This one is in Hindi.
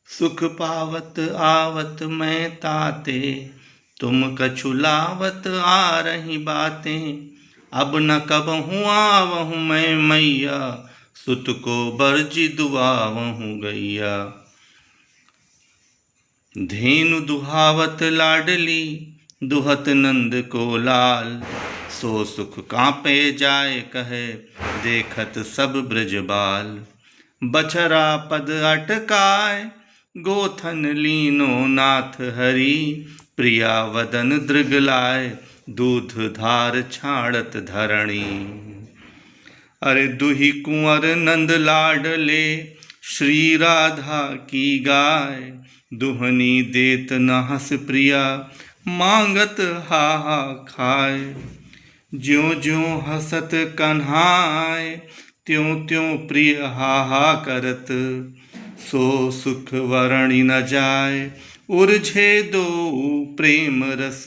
सुख पावत आवत मैं ताते, तुम कछु लावत आ रही बातें। अब न कबहूँ आवहूँ मैं मैया, सुत को बरजी दुआवहूँ गैया। धेनु दुहावत लाडली, दुहत नंद को लाल। सो सुख कांपे जाए कहे, देखत सब ब्रजबाल। बछरा पद अटकाय, गोथन लीनो नाथ हरि। प्रिया वदन दृगलाय, दूध धार छाड़त धरणी। अरे दुहि कुंवर नंद लाडले, श्री राधा की गाय। दुहनी देत न हस प्रिया, मांगत हाहा खाय। ज्यों ज्यों हसत कन्हाय, त्यों त्यों प्रिय हाहा करत। सो सुख वर्णि न जाय, उरझे दो प्रेम रस।